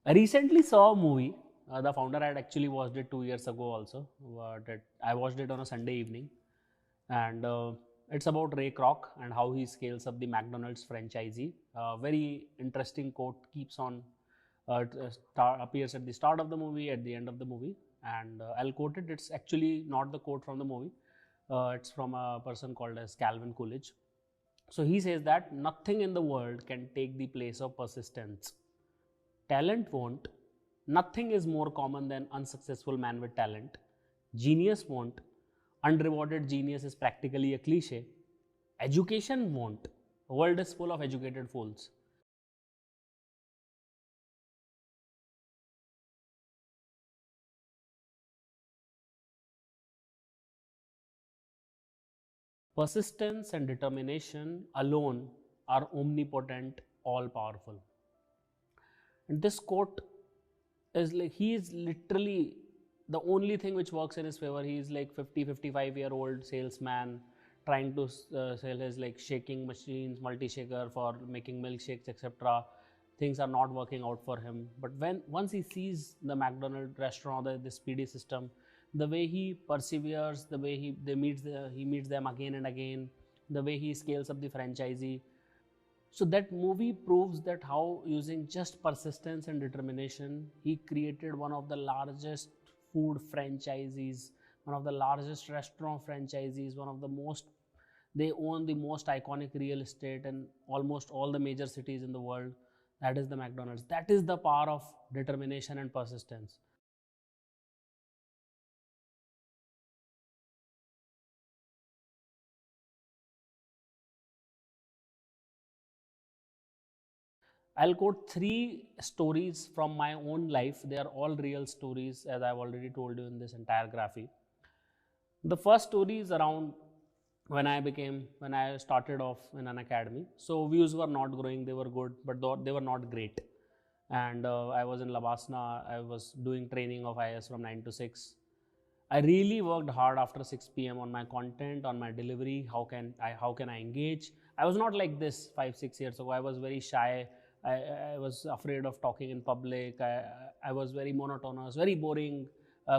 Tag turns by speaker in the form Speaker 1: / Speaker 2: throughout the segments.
Speaker 1: I recently saw a movie. The founder had actually watched it 2 years ago also. I watched it on a Sunday evening, and it's about Ray Kroc and how he scales up the McDonald's franchisee. Very interesting quote keeps on appears at the start of the movie, at the end of the movie, and I'll quote it. It's actually not the quote from the movie. It's from a person called as Calvin Coolidge. So he says that nothing in the world can take the place of persistence. Talent won't. Nothing is more common than unsuccessful man with talent. Genius won't. Unrewarded genius is practically a cliche. Education won't. The world is full of educated fools. Persistence and determination alone are omnipotent, all powerful. And this quote is like he is literally the only thing which works in his favor. He is like 55-year-old salesman trying to sell his like shaking machines, multi shaker for making milkshakes, etc. Things are not working out for him. But when once he sees the McDonald's restaurant, the speedy system, the way he perseveres, the way he meets them again and again, the way he scales up the franchisee. So that movie proves that how using just persistence and determination, he created one of the largest food franchisees, one of the largest restaurant franchisees, one of the most, they own the most iconic real estate in almost all the major cities in the world. That is the McDonald's. That is the power of determination and persistence. I'll quote three stories from my own life. They are all real stories, as I've already told you in this entire graphy. The first story is around when I started off in an academy. So views were not growing, they were good, but they were not great. And I was in Labasna, I was doing training of IS from 9 to 6. I really worked hard after 6 p.m. on my content, on my delivery. How can I engage? I was not like this 5 6 years ago. I was very shy. I was afraid of talking in public. I was very monotonous, very boring.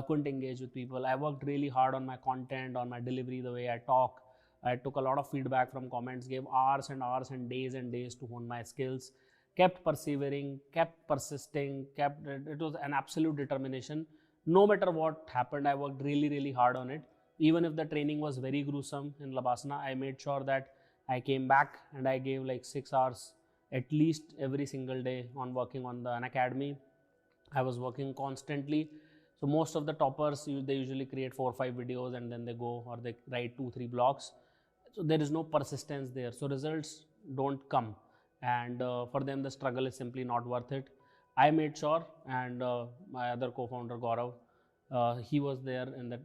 Speaker 1: Couldn't engage with people. I worked really hard on my content, on my delivery, the way I talk. I took a lot of feedback from comments, gave hours and hours and days to hone my skills, kept persevering, kept persisting, it was an absolute determination. No matter what happened, I worked really hard on it. Even if the training was very gruesome in Labasna, I made sure that I came back and I gave like 6 hours at least every single day on working on the academy. I was working constantly. So most of the toppers, they usually create 4 or 5 videos and then they go, or they write 2 3 blogs. So there is no persistence there. So results don't come, and for them the struggle is simply not worth it. I made sure, and my other co-founder Gaurav, he was there in that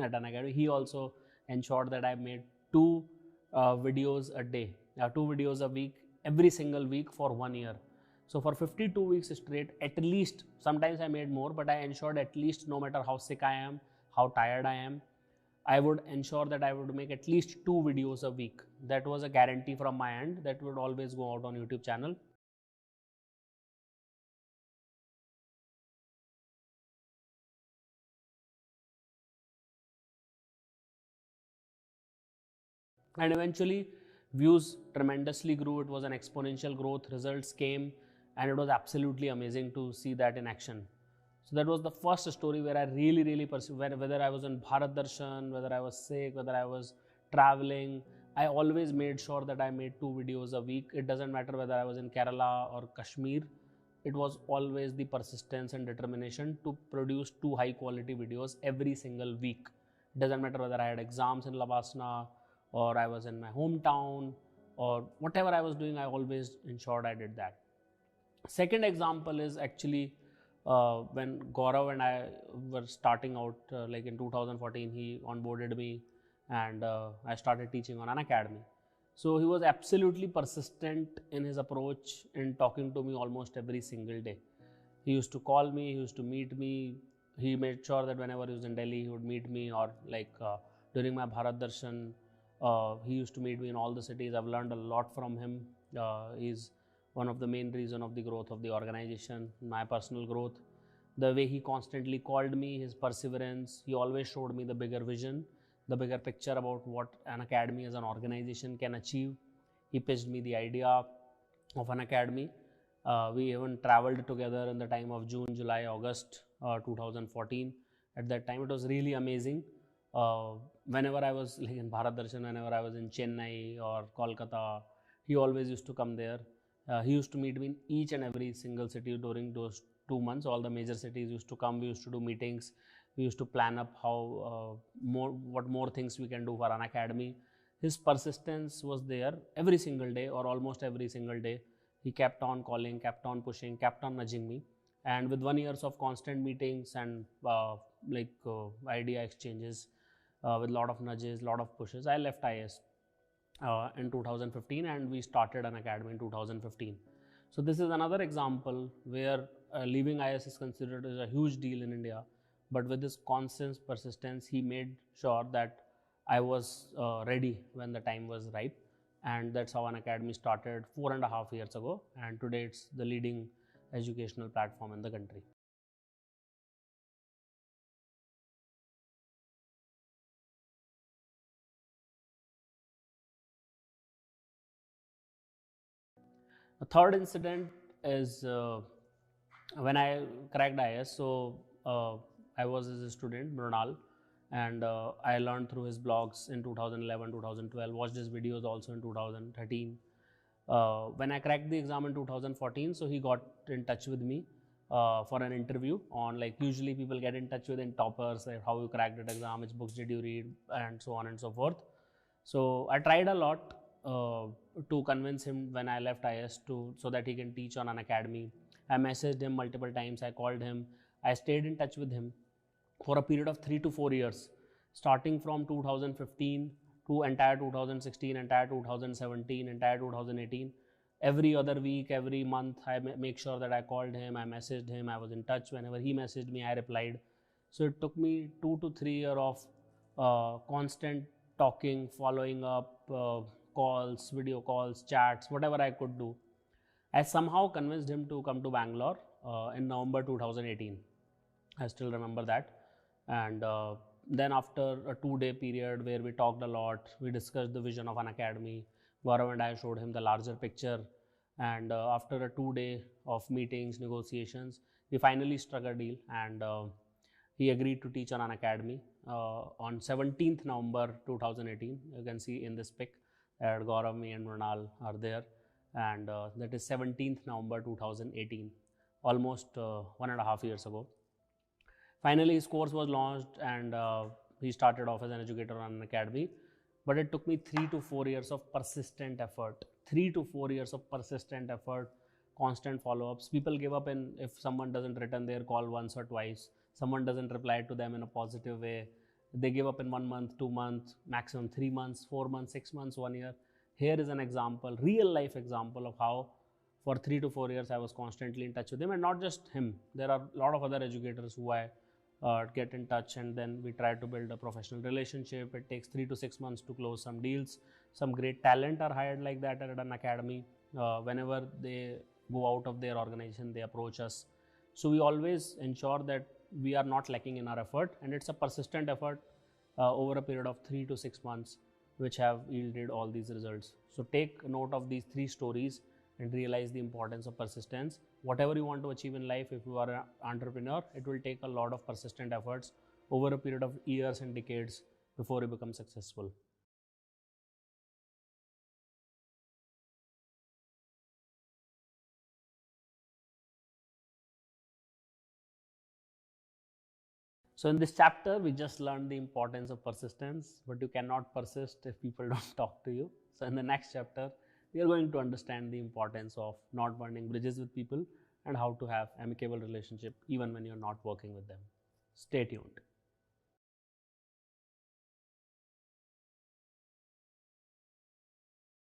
Speaker 1: at an academy. He also ensured that I made two videos a day, 2 videos a week, every single week for 1 year. So for 52 weeks straight, at least, sometimes I made more, but I ensured at least, no matter how sick I am, how tired I am, I would ensure that I would make at least 2 videos a week. That was a guarantee from my end that would always go out on YouTube channel. And eventually views tremendously grew. It was an exponential growth. Results came, and it was absolutely amazing to see that in action. So that was the first story where I really pursued, whether I was on Bharat Darshan, whether I was sick, whether I was traveling, I always made sure that I made 2 videos a week. It doesn't matter whether I was in Kerala or Kashmir. It was always the persistence and determination to produce 2 high quality videos every single week. It doesn't matter whether I had exams in Lavasna or I was in my hometown or whatever I was doing, I always ensured I did that. Second example is actually when Gaurav and I were starting out, like in 2014, he onboarded me, and I started teaching on an academy. So he was absolutely persistent in his approach in talking to me almost every single day. He used to call me, he used to meet me. He made sure that whenever he was in Delhi, he would meet me, or like during my Bharat Darshan, he used to meet me in all the cities. I've learned a lot from him. He's one of the main reason of the growth of the organization, my personal growth. The way he constantly called me, his perseverance, he always showed me the bigger vision, the bigger picture about what an academy as an organization can achieve. He pitched me the idea of an academy. We even traveled together in the time of June, July, August 2014. At that time, it was really amazing. Whenever I was like in Bharat Darshan, whenever I was in Chennai or Kolkata, he always used to come there. He used to meet me in each and every single city during those 2 months. All the major cities used to come. We used to do meetings. We used to plan up how what more things we can do for an academy. His persistence was there every single day or almost every single day. He kept on calling, kept on pushing, kept on nudging me. And with 1 years of constant meetings and idea exchanges, with a lot of nudges, lot of pushes, I left IS in 2015 and we started an academy in 2015. So this is another example where leaving IS is considered as a huge deal in India, but with this constant persistence, he made sure that I was ready when the time was ripe, and that's how an academy started 4.5 years ago, and today it's the leading educational platform in the country. The third incident is when I cracked IS. So I was as a student, Mrunal, and I learned through his blogs in 2011, 2012, watched his videos also in 2013. When I cracked the exam in 2014, so he got in touch with me for an interview on, like, usually people get in touch with in toppers, like how you cracked that exam, which books did you read, and so on and so forth. So I tried a lot to convince him when I left IS so that he can teach on an academy. I messaged him multiple times, I called him, I stayed in touch with him for a period of 3 to 4 years, starting from 2015 to entire 2016, entire 2017, entire 2018. Every other week, every month, I make sure that I called him, I messaged him, I was in touch. Whenever he messaged me, I replied. So it took me 2 to 3 years of constant talking, following up, calls, video calls, chats, whatever I could do. I somehow convinced him to come to Bangalore in November 2018. I still remember that. And then after a 2-day period where we talked a lot, we discussed the vision of an academy. Gaurav and I showed him the larger picture. And after a 2-day of meetings, negotiations, we finally struck a deal, and he agreed to teach on an academy on 17th November 2018. You can see in this pic that Gaurav, me and Mrunal are there, and that is 17th November 2018, almost 1.5 years ago. Finally, his course was launched, and he started off as an educator on an academy. But it took me 3 to 4 years of persistent effort. 3 to 4 years of persistent effort, constant follow-ups. People give up if someone doesn't return their call once or twice, someone doesn't reply to them in a positive way. They give up in 1 month, 2 months, maximum 3 months, 4 months, 6 months, 1 year. Here is an example, real life example of how for 3 to 4 years I was constantly in touch with him, and not just him. There are a lot of other educators who I get in touch, and then we try to build a professional relationship. It takes 3 to 6 months to close some deals. Some great talent are hired like that at an academy. Whenever they go out of their organization, they approach us. So we always ensure that we are not lacking in our effort, and it's a persistent effort over a period of 3 to 6 months which have yielded all these results. So take note of these 3 stories and realize the importance of persistence. Whatever you want to achieve in life, if you are an entrepreneur, it will take a lot of persistent efforts over a period of years and decades before you become successful. So in this chapter, we just learned the importance of persistence, but you cannot persist if people don't talk to you. So in the next chapter, we are going to understand the importance of not burning bridges with people and how to have amicable relationship even when you're not working with them. Stay tuned.